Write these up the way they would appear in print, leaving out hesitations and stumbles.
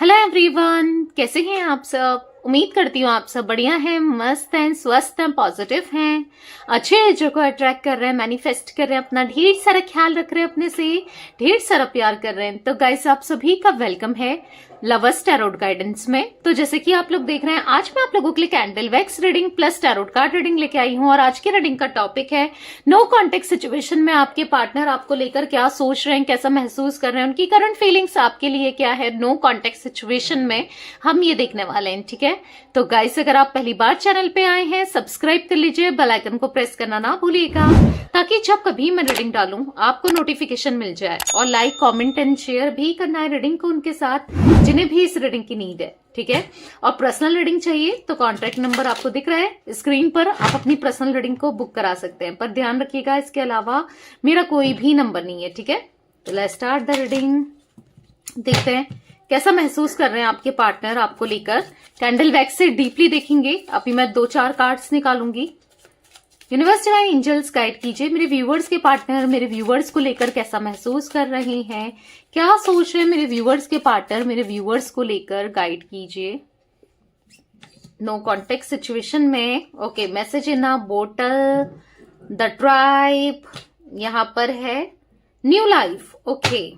Hello everyone, कैसे हैं आप सब। उम्मीद करती हूँ आप सब बढ़िया हैं, मस्त हैं, स्वस्थ हैं, पॉजिटिव हैं, अच्छे एनर्जी को अट्रैक्ट कर रहे हैं, मैनिफेस्ट कर रहे हैं, अपना ढेर सारा ख्याल रख रहे हैं, अपने से ढेर सारा प्यार कर रहे हैं। तो गाइस, आप सभी का वेलकम है लवर्स टैरोट गाइडेंस में। तो जैसे कि आप लोग देख रहे हैं, आज मैं आप लोगों के लिए candle wax reading plus tarot card reading लेके आई हूँ। और आज की रीडिंग का टॉपिक है नो कॉन्टेक्ट सिचुएशन में आपके पार्टनर आपको लेकर क्या सोच रहे हैं, कैसा महसूस कर रहे हैं, उनकी करंट फीलिंग्स आपके लिए क्या है नो कॉन्टेक्ट सिचुएशन में, हम ये देखने वाले हैं। ठीक है, तो गाइस, अगर आप पहली बार चैनल पे आए हैं, सब्सक्राइब कर लीजिए, बेल आइकन को प्रेस करना ना भूलिएगा, ताकि जब कभी मैं रीडिंग डालूं आपको नोटिफिकेशन मिल जाए। और लाइक, कमेंट एंड शेयर भी करना है रीडिंग को उनके साथ जिन्हें भी इस रीडिंग की नीड है। ठीक है, और पर्सनल रीडिंग चाहिए तो कॉन्टैक्ट नंबर आपको दिख रहा है स्क्रीन पर, आप अपनी पर्सनल रीडिंग को बुक करा सकते हैं। पर ध्यान रखिएगा, इसके अलावा मेरा कोई भी नंबर नहीं है। ठीक है, तो लेट्स स्टार्ट द रीडिंग। देखते हैं कैसा महसूस कर रहे हैं आपके पार्टनर आपको लेकर। कैंडल वैक्स से डीपली देखेंगे। अभी मैं 2-4 कार्ड्स निकालूंगी। यूनिवर्स डिवाइन एंजल्स गाइड कीजिए, मेरे व्यूवर्स के पार्टनर मेरे व्यूवर्स को लेकर कैसा महसूस कर रहे हैं, क्या सोच रहे हैं मेरे व्यूवर्स के पार्टनर मेरे व्यूवर्स को लेकर, गाइड कीजिए नो कॉन्टेक्ट सिचुएशन में। Okay, message in a bottle, the tribe, यहां पर है न्यू लाइफ। ओके,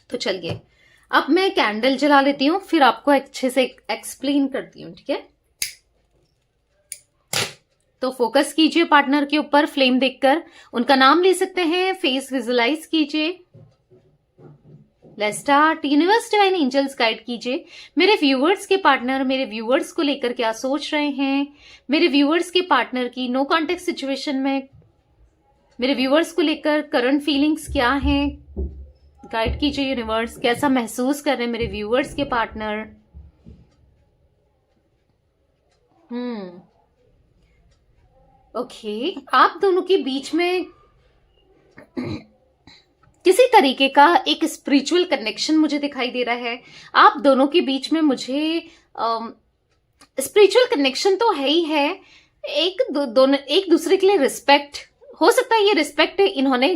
तो चलिए अब मैं कैंडल जला लेती हूँ, फिर आपको अच्छे से एक्सप्लेन करती हूँ। ठीक है, तो फोकस कीजिए पार्टनर के ऊपर, फ्लेम देखकर उनका नाम ले सकते हैं, फेस विजुलाइज कीजिए। Let's start. Universe divine angels guide कीजिए, मेरे व्यूवर्स के पार्टनर मेरे व्यूवर्स को लेकर क्या सोच रहे हैं, मेरे व्यूवर्स के पार्टनर की नो कॉन्टेक्ट सिचुएशन में मेरे व्यूवर्स को लेकर करंट फीलिंग्स क्या हैं, गाइड कीजिए यूनिवर्स, कैसा महसूस कर रहे हैं मेरे व्यूवर्स के पार्टनर। ओके, आप दोनों के बीच में किसी तरीके का एक स्पिरिचुअल कनेक्शन मुझे दिखाई दे रहा है। आप दोनों के बीच में मुझे स्पिरिचुअल कनेक्शन तो है ही है, दोनों एक दूसरे के लिए रिस्पेक्ट, हो सकता है ये रिस्पेक्ट इन्होंने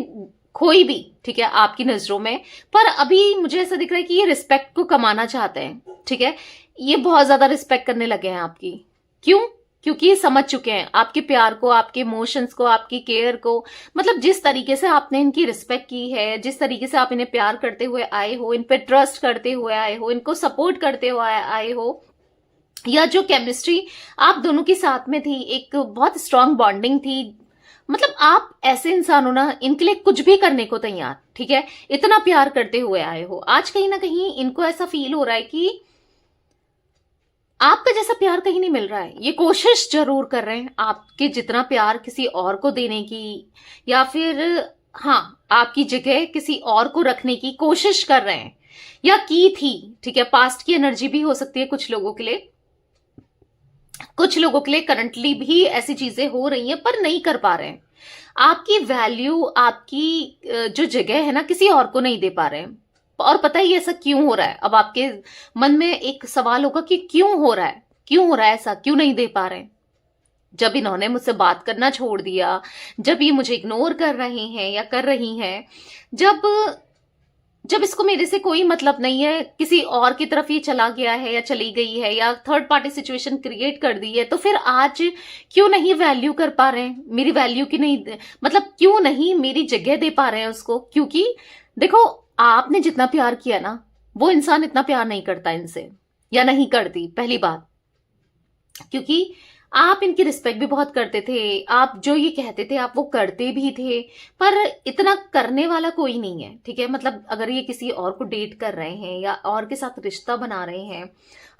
खोई भी, ठीक है, आपकी नजरों में, पर अभी मुझे ऐसा दिख रहा है कि ये रिस्पेक्ट को कमाना चाहते हैं। ठीक है, ये बहुत ज्यादा रिस्पेक्ट करने लगे हैं आपकी। क्यों? क्योंकि ये समझ चुके हैं आपके प्यार को, आपके इमोशंस को, आपकी केयर को। मतलब जिस तरीके से आपने इनकी रिस्पेक्ट की है, जिस तरीके से आप इन्हें प्यार करते हुए आए हो, इन पे ट्रस्ट करते हुए आए हो, इनको सपोर्ट करते हुए आए हो, या जो केमिस्ट्री आप दोनों के साथ में थी, एक बहुत स्ट्रांग बॉन्डिंग थी। मतलब आप ऐसे इंसान हो ना, इनके लिए कुछ भी करने को तैयार। ठीक है, इतना प्यार करते हुए आए हो। आज कहीं ना कहीं इनको ऐसा फील हो रहा है कि आपका जैसा प्यार कहीं नहीं मिल रहा है। ये कोशिश जरूर कर रहे हैं आपके जितना प्यार किसी और को देने की, या फिर हाँ, आपकी जगह किसी और को रखने की कोशिश कर रहे हैं, या की थी। ठीक है, पास्ट की एनर्जी भी हो सकती है कुछ लोगों के लिए, कुछ लोगों के लिए करंटली भी ऐसी चीजें हो रही हैं, पर नहीं कर पा रहे हैं। आपकी वैल्यू, आपकी जो जगह है ना, किसी और को नहीं दे पा रहे हैं। और पता है ये ऐसा क्यों हो रहा है? अब आपके मन में एक सवाल होगा कि क्यों हो रहा है, क्यों हो रहा है ऐसा, क्यों नहीं दे पा रहे हैं। जब इन्होंने मुझसे बात करना छोड़ दिया, जब ये मुझे इग्नोर कर रहे हैं या कर रही हैं, जब इसको मेरे से कोई मतलब नहीं है, किसी और की तरफ ये चला गया है या चली गई है, या थर्ड पार्टी सिचुएशन क्रिएट कर दी है, तो फिर आज क्यों नहीं वैल्यू कर पा रहे हैं मेरी वैल्यू की, नहीं मतलब क्यों नहीं मेरी जगह दे पा रहे हैं उसको। क्योंकि देखो, आपने जितना प्यार किया ना, वो इंसान इतना प्यार नहीं करता इनसे, या नहीं करती, पहली बात। क्योंकि आप इनकी रिस्पेक्ट भी बहुत करते थे, आप जो ये कहते थे आप वो करते भी थे, पर इतना करने वाला कोई नहीं है। ठीक है, मतलब अगर ये किसी और को डेट कर रहे हैं या और के साथ रिश्ता बना रहे हैं,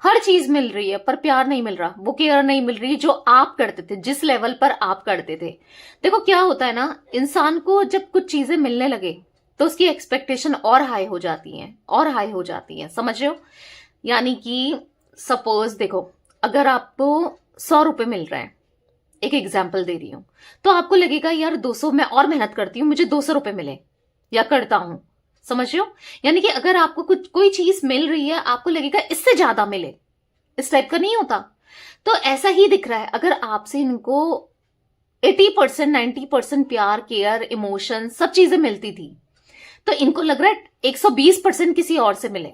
हर चीज मिल रही है पर प्यार नहीं मिल रहा, वो केयर नहीं मिल रही जो आप करते थे, जिस लेवल पर आप करते थे। देखो क्या होता है ना, इंसान को जब कुछ चीजें मिलने लगे तो उसकी एक्सपेक्टेशन और हाई हो जाती हैं, और हाई हो जाती हैं, समझ रहे हो। यानी कि सपोज देखो, अगर आपको 100 रुपए मिल रहे हैं, एक एग्जाम्पल दे रही हूं, तो आपको लगेगा यार 200 मैं और मेहनत करती हूं, मुझे 200 रुपए मिले, या करता हूं, समझ रहे हो। यानी कि अगर आपको कुछ कोई चीज मिल रही है, आपको लगेगा इससे ज्यादा मिले, इस टाइप का नहीं होता। तो ऐसा ही दिख रहा है, अगर आपसे इनको 80% 90% प्यार, केयर, इमोशन, सब चीजें मिलती थी, तो इनको लग रहा है 120% किसी और से मिले।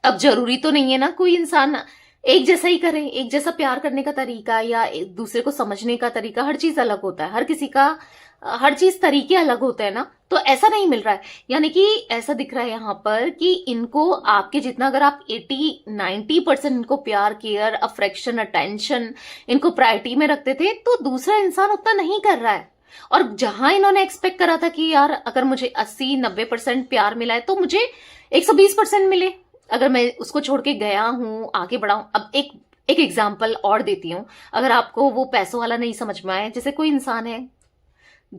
अब जरूरी तो नहीं है ना कोई इंसान एक जैसा ही करे, एक जैसा प्यार करने का तरीका या एक दूसरे को समझने का तरीका, हर चीज अलग होता है, हर किसी का हर चीज तरीके अलग होते हैं ना, तो ऐसा नहीं मिल रहा है। यानी कि ऐसा दिख रहा है यहाँ पर कि इनको आपके जितना अगर आप 80-90% इनको प्यार, केयर, अफेक्शन, अटेंशन इनको प्रायोरिटी में रखते थे, तो दूसरा इंसान उतना नहीं कर रहा है। और जहां इन्होंने एक्सपेक्ट करा था कि यार अगर मुझे 80-90% प्यार मिला है तो मुझे 120% मिले, अगर मैं उसको छोड़ के गया हूं, आगे बढ़ा हूं। अब एक एग्जाम्पल और देती हूं, अगर आपको वो पैसों वाला नहीं समझ में आए, जैसे कोई इंसान है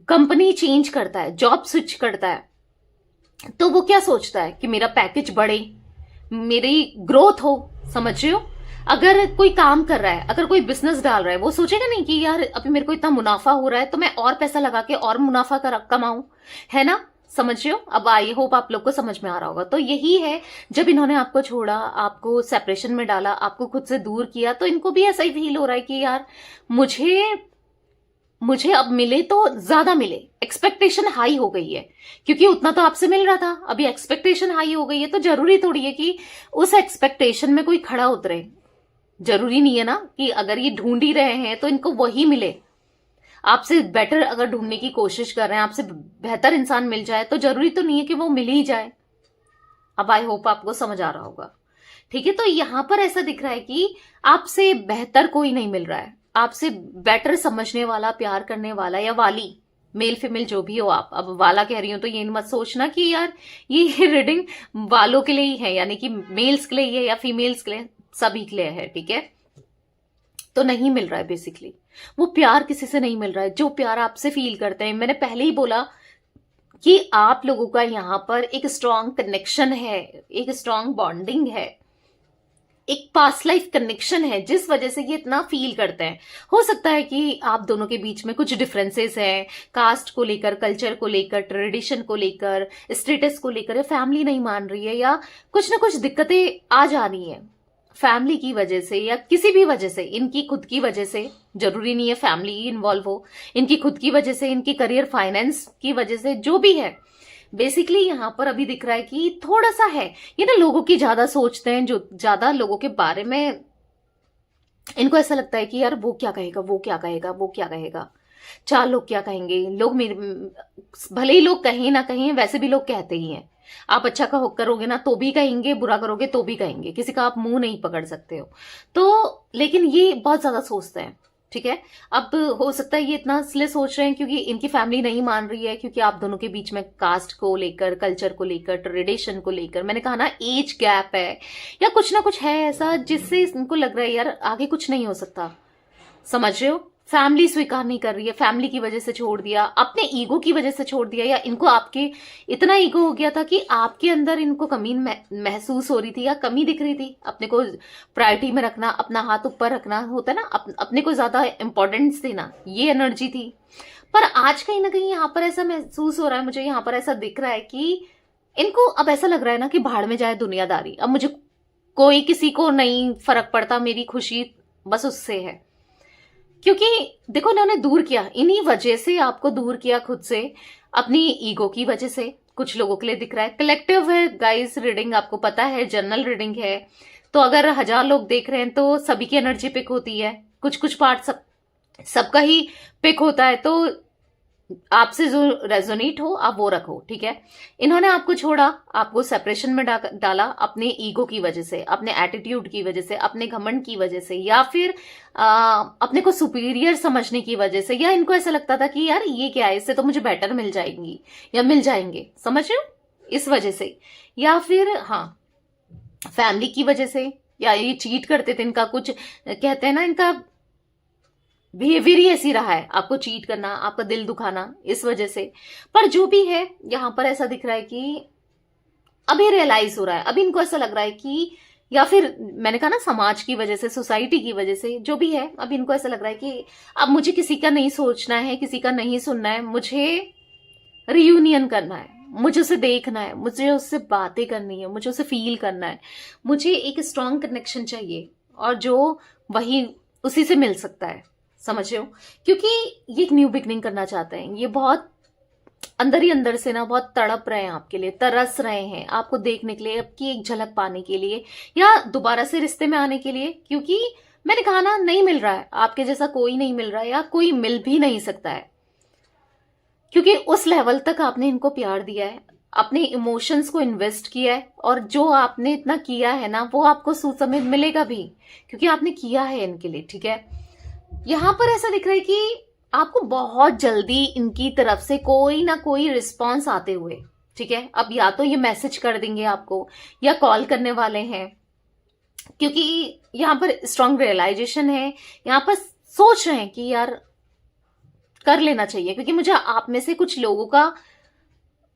कंपनी चेंज करता है, जॉब स्विच करता है, तो वो क्या सोचता है कि मेरा पैकेज बढ़े, मेरी ग्रोथ हो, समझ रहे हो। अगर कोई काम कर रहा है, अगर कोई बिजनेस डाल रहा है, वो सोचेगा नहीं कि यार अभी मेरे को इतना मुनाफा हो रहा है तो मैं और पैसा लगा के और मुनाफा कमाऊं, है ना। समझ रहे हो। अब आई होप आप लोग को समझ में आ रहा होगा। तो यही है, जब इन्होंने आपको छोड़ा, आपको सेपरेशन में डाला, आपको खुद से दूर किया, तो इनको भी ऐसा ही फील हो रहा है कि यार मुझे अब मिले तो ज्यादा मिले, एक्सपेक्टेशन हाई हो गई है, क्योंकि उतना तो आपसे मिल रहा था, अभी एक्सपेक्टेशन हाई हो गई है, तो जरूरी थोड़ी है कि उस एक्सपेक्टेशन में कोई खड़ा उतरे। जरूरी नहीं है ना कि अगर ये ढूंढ ही रहे हैं तो इनको वही मिले। आपसे बेटर अगर ढूंढने की कोशिश कर रहे हैं, आपसे बेहतर इंसान मिल जाए, तो जरूरी तो नहीं है कि वो मिल ही जाए। अब आई होप आपको समझ आ रहा होगा, ठीक है। तो यहां पर ऐसा दिख रहा है कि आपसे बेहतर कोई नहीं मिल रहा है, आपसे बेटर समझने वाला, प्यार करने वाला, या वाली, मेल फीमेल जो भी हो आप। अब वाला कह रही हूं तो ये मत सोचना कि यार ये रीडिंग वालों के लिए ही है, यानी कि मेल्स के लिए है या फीमेल्स के लिए, सभी के लिए है, ठीक है। तो नहीं मिल रहा है बेसिकली, वो प्यार किसी से नहीं मिल रहा है जो प्यार आपसे फील करते हैं। मैंने पहले ही बोला कि आप लोगों का यहां पर एक स्ट्रांग कनेक्शन है, एक स्ट्रांग बॉन्डिंग है, एक पास्ट लाइफ कनेक्शन है, जिस वजह से ये इतना फील करते हैं। हो सकता है कि आप दोनों के बीच में कुछ डिफरेंसेस हैं, कास्ट को लेकर, कल्चर को लेकर, ट्रेडिशन को लेकर, स्टेटस को लेकर, फैमिली नहीं मान रही है, या कुछ ना कुछ दिक्कतें आ जा रही हैं फैमिली की वजह से, या किसी भी वजह से, इनकी खुद की वजह से, जरूरी नहीं है फैमिली इन्वॉल्व हो, इनकी खुद की वजह से, इनकी करियर फाइनेंस की वजह से, जो भी है। बेसिकली यहां पर अभी दिख रहा है कि थोड़ा सा है, ये ना लोगों की ज्यादा सोचते हैं, जो ज्यादा लोगों के बारे में इनको ऐसा लगता है कि यार वो क्या कहेगा, वो क्या कहेगा, वो क्या कहेगा, चार लोग क्या कहेंगे, लोग मेरे, भले ही लोग कहें ना कहें, वैसे भी लोग कहते ही हैं। आप अच्छा करोगे ना तो भी कहेंगे, बुरा करोगे तो भी कहेंगे, किसी का आप मुंह नहीं पकड़ सकते हो। तो लेकिन ये बहुत ज्यादा सोचते हैं, ठीक है। अब हो सकता है ये इतना इसलिए सोच रहे हैं क्योंकि इनकी फैमिली नहीं मान रही है, क्योंकि आप दोनों के बीच में कास्ट को लेकर, कल्चर को लेकर, ट्रेडिशन को लेकर, मैंने कहा ना एज गैप है, या कुछ ना कुछ है ऐसा जिससे इनको लग रहा है यार आगे कुछ नहीं हो सकता। समझ रहे हो। फैमिली स्वीकार नहीं कर रही है, फैमिली की वजह से छोड़ दिया, अपने ईगो की वजह से छोड़ दिया, या इनको आपके इतना ईगो हो गया था कि आपके अंदर इनको कमी महसूस हो रही थी, या कमी दिख रही थी। अपने को प्रायोरिटी में रखना, अपना हाथ ऊपर रखना होता है ना, अपने को ज्यादा इंपॉर्टेंस देना, ये एनर्जी थी। पर आज कहीं ना कहीं यहाँ पर ऐसा महसूस हो रहा है, मुझे यहाँ पर ऐसा दिख रहा है कि इनको अब ऐसा लग रहा है ना कि भाड़ में जाए दुनियादारी, अब मुझे कोई किसी को नहीं फर्क पड़ता, मेरी खुशी बस उससे है। क्योंकि देखो इन्होंने दूर किया, इन्हीं वजह से आपको दूर किया खुद से, अपनी ईगो की वजह से। कुछ लोगों के लिए दिख रहा है, कलेक्टिव है गाइस रीडिंग, आपको पता है जनरल रीडिंग है, तो अगर 1000 लोग देख रहे हैं तो सभी की एनर्जी पिक होती है, कुछ कुछ पार्ट सबका ही पिक होता है। तो आपसे जो रेजोनेट हो आप वो रखो, ठीक है। इन्होंने आपको छोड़ा, आपको सेपरेशन में डाला अपने ईगो की वजह से, अपने एटीट्यूड की वजह से, अपने घमंड की वजह से, या फिर अपने को सुपीरियर समझने की वजह से, या इनको ऐसा लगता था कि यार ये क्या है, इससे तो मुझे बेटर मिल जाएंगी या मिल जाएंगे, समझ रहे हो, इस वजह से। या फिर हाँ फैमिली की वजह से, या ये चीट करते थे, इनका कुछ कहते हैं ना, इनका बिहेवियर ही ऐसी रहा है, आपको चीट करना, आपका दिल दुखाना, इस वजह से। पर जो भी है यहां पर ऐसा दिख रहा है कि अभी रियलाइज हो रहा है, अभी इनको ऐसा लग रहा है कि, या फिर मैंने कहा ना समाज की वजह से, सोसाइटी की वजह से, जो भी है, अभी इनको ऐसा लग रहा है कि अब मुझे किसी का नहीं सोचना है, किसी का नहीं सुनना है, मुझे रियूनियन करना है, मुझे उसे देखना है, मुझे उससे बातें करनी है, मुझे उसे फील करना है, मुझे एक स्ट्रांग कनेक्शन चाहिए, और जो वही उसी से मिल सकता है, समझ रहे हो। क्योंकि ये एक न्यू बिगनिंग करना चाहते हैं, ये बहुत अंदर ही अंदर से ना बहुत तड़प रहे हैं आपके लिए, तरस रहे हैं आपको देखने के लिए, आपकी एक झलक पाने के लिए या दोबारा से रिश्ते में आने के लिए। क्योंकि मैंने कहा ना, नहीं मिल रहा है आपके जैसा, कोई नहीं मिल रहा है या कोई मिल भी नहीं सकता है। क्योंकि उस लेवल तक आपने इनको प्यार दिया है, अपने इमोशंस को इन्वेस्ट किया है, और जो आपने इतना किया है ना वो आपको सुसमेत मिलेगा भी, क्योंकि आपने किया है इनके लिए। ठीक है, यहां पर ऐसा दिख रहा है कि आपको बहुत जल्दी इनकी तरफ से कोई ना कोई रिस्पॉन्स आते हुए, ठीक है, अब या तो ये मैसेज कर देंगे आपको या कॉल करने वाले हैं, क्योंकि यहां पर स्ट्रांग रियलाइजेशन है, यहां पर सोच रहे हैं कि यार कर लेना चाहिए। क्योंकि मुझे आप में से कुछ लोगों का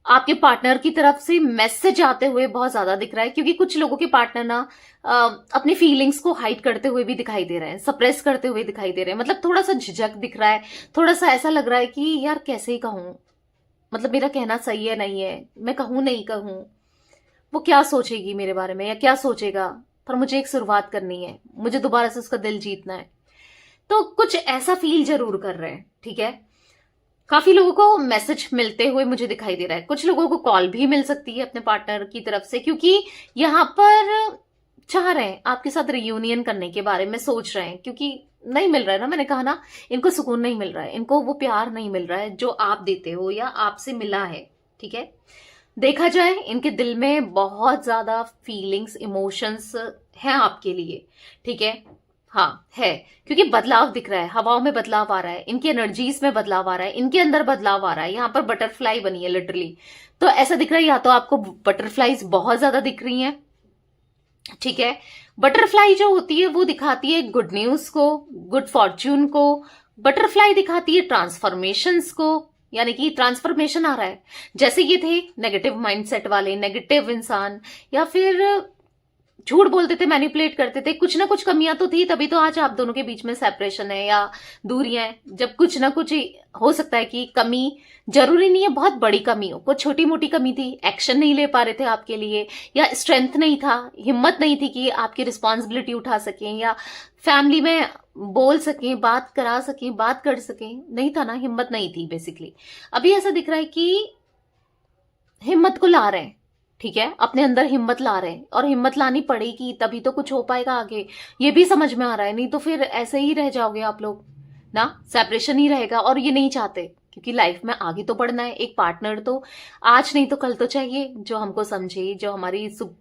आपके पार्टनर की तरफ से मैसेज आते हुए बहुत ज्यादा दिख रहा है, क्योंकि कुछ लोगों के पार्टनर ना अपनी फीलिंग्स को हाइड करते हुए भी दिखाई दे रहे हैं, सप्रेस करते हुए दिखाई दे रहे हैं। मतलब थोड़ा सा झिझक दिख रहा है, थोड़ा सा ऐसा लग रहा है कि यार कैसे ही कहूं, मतलब मेरा कहना सही है नहीं है, मैं कहूं नहीं कहूं, वो क्या सोचेगी मेरे बारे में या क्या सोचेगा, पर मुझे एक शुरुआत करनी है, मुझे दोबारा से उसका दिल जीतना है। तो कुछ ऐसा फील जरूर कर रहे हैं। ठीक है, काफी लोगों को मैसेज मिलते हुए मुझे दिखाई दे रहा है, कुछ लोगों को कॉल भी मिल सकती है अपने पार्टनर की तरफ से, क्योंकि यहां पर चाह रहे हैं आपके साथ रियूनियन करने के बारे में सोच रहे हैं। क्योंकि नहीं मिल रहा है ना, मैंने कहा ना, इनको सुकून नहीं मिल रहा है, इनको वो प्यार नहीं मिल रहा है जो आप देते हो या आपसे मिला है। ठीक है, देखा जाए इनके दिल में बहुत ज्यादा फीलिंग्स, इमोशंस हैं आपके लिए। ठीक है, हाँ है, क्योंकि बदलाव दिख रहा है, हवाओं में बदलाव आ रहा है, इनकी एनर्जीज में बदलाव आ रहा है, इनके अंदर बदलाव आ रहा है। यहां पर बटरफ्लाई बनी है लिटरली, तो ऐसा दिख रहा है या तो आपको बटरफ्लाईज बहुत ज्यादा दिख रही हैं। ठीक है, बटरफ्लाई जो होती है वो दिखाती है गुड न्यूज को, गुड फॉर्च्यून को। बटरफ्लाई दिखाती है ट्रांसफॉर्मेशंस को, यानी कि ट्रांसफॉर्मेशन आ रहा है। जैसे ये थे नेगेटिव माइंडसेट वाले, नेगेटिव इंसान, या फिर झूठ बोलते थे, मैनिपुलेट करते थे, कुछ ना कुछ कमियां तो थी, तभी तो आज आप दोनों के बीच में सेपरेशन है या दूरियां हैं। जब कुछ ना कुछ हो सकता है कि कमी, जरूरी नहीं है बहुत बड़ी कमी हो, कुछ छोटी मोटी कमी थी, एक्शन नहीं ले पा रहे थे आपके लिए, या स्ट्रेंथ नहीं था, हिम्मत नहीं थी कि आपकी रिस्पॉन्सिबिलिटी उठा सकें या फैमिली में बोल सकें, बात करा सकें, बात कर सकें, नहीं था ना, हिम्मत नहीं थी बेसिकली। अभी ऐसा दिख रहा है कि हिम्मत को ला रहे हैं। ठीक है, अपने अंदर हिम्मत ला रहे हैं, और हिम्मत लानी पड़ेगी तभी तो कुछ हो पाएगा आगे, ये भी समझ में आ रहा है। नहीं तो फिर ऐसे ही रह जाओगे आप लोग ना, सेपरेशन ही रहेगा, और ये नहीं चाहते, क्योंकि लाइफ में आगे तो बढ़ना है। एक पार्टनर तो आज नहीं तो कल तो चाहिए, जो हमको समझे, जो हमारी सुख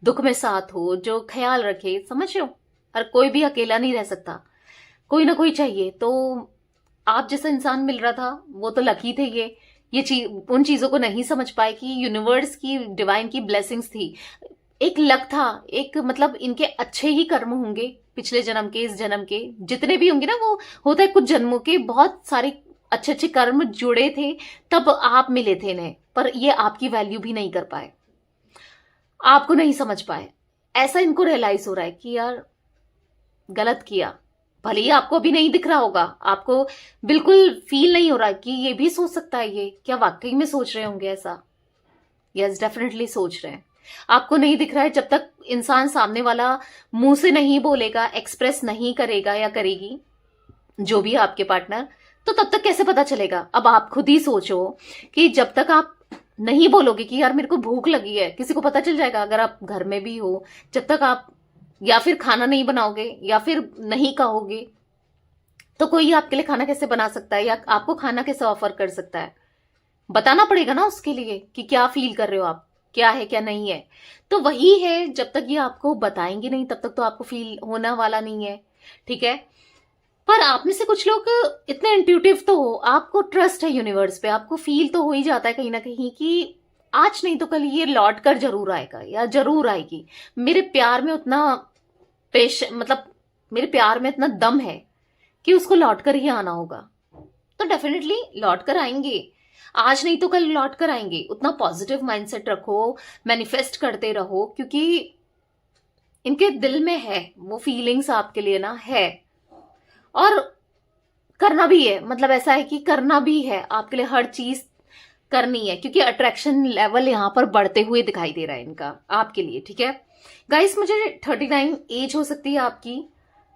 दुख में साथ हो, जो ख्याल रखे, समझ लो। और कोई भी अकेला नहीं रह सकता, कोई ना कोई चाहिए। तो आप जैसा इंसान मिल रहा था, वो तो लकी थे। ये चीज उन चीजों को नहीं समझ पाए कि यूनिवर्स की, डिवाइन की ब्लेसिंग्स थी, एक लक था, एक मतलब इनके अच्छे ही कर्म होंगे पिछले जन्म के, इस जन्म के, जितने भी होंगे ना, वो होता है कुछ जन्मों के बहुत सारे अच्छे अच्छे कर्म जुड़े थे, तब आप मिले थे इन्हें। पर ये आपकी वैल्यू भी नहीं कर पाए, आपको नहीं समझ पाए। ऐसा इनको रियलाइज हो रहा है कि यार गलत किया। भले ही आपको अभी नहीं दिख रहा होगा, आपको बिल्कुल फील नहीं हो रहा कि ये भी सोच सकता है, ये क्या वाकई में सोच रहे होंगे ऐसा? यस, डेफिनेटली सोच रहे हैं। आपको नहीं दिख रहा है, जब तक इंसान सामने वाला मुंह से नहीं बोलेगा, एक्सप्रेस नहीं करेगा या करेगी, जो भी आपके पार्टनर, तो तब तक कैसे पता चलेगा? अब आप खुद ही सोचो कि जब तक आप नहीं बोलोगे कि यार मेरे को भूख लगी है, किसी को पता चल जाएगा? अगर आप घर में भी हो, जब तक आप या फिर खाना नहीं बनाओगे या फिर नहीं कहोगे, तो कोई आपके लिए खाना कैसे बना सकता है या आपको खाना कैसे ऑफर कर सकता है? बताना पड़ेगा ना उसके लिए कि क्या फील कर रहे हो आप, क्या है क्या नहीं है। तो वही है, जब तक ये आपको बताएंगे नहीं तब तक तो आपको फील होने वाला नहीं है। ठीक है, पर आप में से कुछ लोग इतने इंट्यूटिव तो हो, आपको ट्रस्ट है यूनिवर्स पे, आपको फील तो हो ही जाता है कहीं ना कहीं कि आज नहीं तो कल ये लौट कर जरूर आएगा या जरूर आएगी। मेरे प्यार में उतना मतलब मेरे प्यार में इतना दम है कि उसको लौट कर ही आना होगा। तो डेफिनेटली लौट कर आएंगे, आज नहीं तो कल लौट कर आएंगे। उतना पॉजिटिव माइंडसेट रखो, मैनिफेस्ट करते रहो, क्योंकि इनके दिल में है वो फीलिंग्स आपके लिए ना, है। और करना भी है, मतलब ऐसा है कि करना भी है आपके लिए, हर चीज करनी है, क्योंकि अट्रैक्शन लेवल यहां पर बढ़ते हुए दिखाई दे रहा है इनका आपके लिए। ठीक है गाइस, मुझे 39 एज हो सकती है आपकी,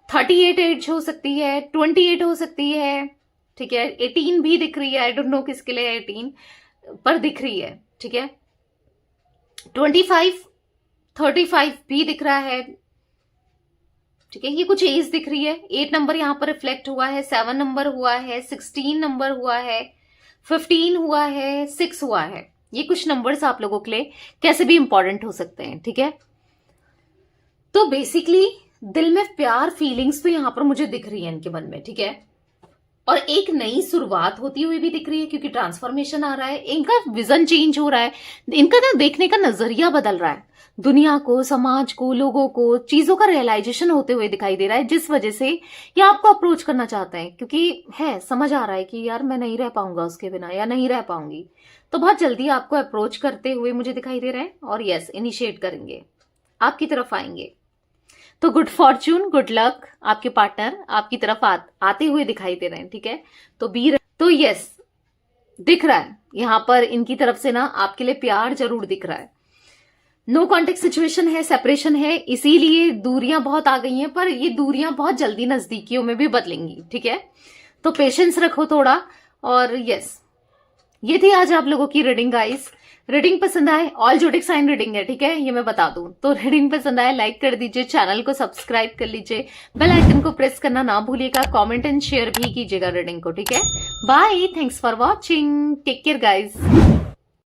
38 एज हो सकती है, 28 हो सकती है, ठीक है, 18 भी दिख रही है, आई डोंट नो किसके लिए 18, पर दिख रही है, ठीक है। 25, 35 भी दिख रहा है, ठीक है। ये कुछ एज दिख रही है। 8 नंबर यहाँ पर रिफ्लेक्ट हुआ है, 7 नंबर हुआ है, 16 नंबर हुआ है, 15 हुआ है, 6 हुआ है। ये कुछ नंबर्स आप लोगों के लिए कैसे भी इंपॉर्टेंट हो सकते हैं, ठीक है। तो बेसिकली दिल में प्यार, फीलिंग्स तो यहाँ पर मुझे दिख रही है इनके मन में, ठीक है। और एक नई शुरुआत होती हुई भी दिख रही है, क्योंकि ट्रांसफॉर्मेशन आ रहा है, इनका विजन चेंज हो रहा है, इनका ना देखने का नजरिया बदल रहा है, दुनिया को, समाज को, लोगों को, चीजों का रियलाइजेशन होते हुए दिखाई दे रहा है, जिस वजह से ये आपको अप्रोच करना चाहते हैं, क्योंकि है समझ आ रहा है कि यार मैं नहीं रह पाऊंगा उसके बिना, या नहीं रह पाऊंगी। तो बहुत जल्दी आपको अप्रोच करते हुए मुझे दिखाई दे रहा है, और यस इनिशिएट करेंगे, आपकी तरफ आएंगे। तो गुड फॉर्च्यून, गुड लक, आपके पार्टनर आपकी तरफ आते हुए दिखाई दे रहे हैं, ठीक है। तो यस दिख रहा है यहां पर इनकी तरफ से ना आपके लिए प्यार जरूर दिख रहा है। नो कॉन्टेक्ट सिचुएशन है, सेपरेशन है, इसीलिए दूरियां बहुत आ गई हैं, पर ये दूरियां बहुत जल्दी नजदीकियों में भी बदलेंगी, ठीक है। तो पेशेंस रखो थोड़ा। और यस ये थी आज आप लोगों की रीडिंग गाइस। रीडिंग पसंद आए, ऑल जोडिक साइन रीडिंग है, ठीक है, ये मैं बता दूं। तो रीडिंग पसंद आए लाइक कर दीजिए, चैनल को सब्सक्राइब कर लीजिए, बेल आइकन को प्रेस करना ना भूलिएगा, कमेंट एंड शेयर भी कीजिएगा रीडिंग को, ठीक है। Bye, thanks for watching, take care guys.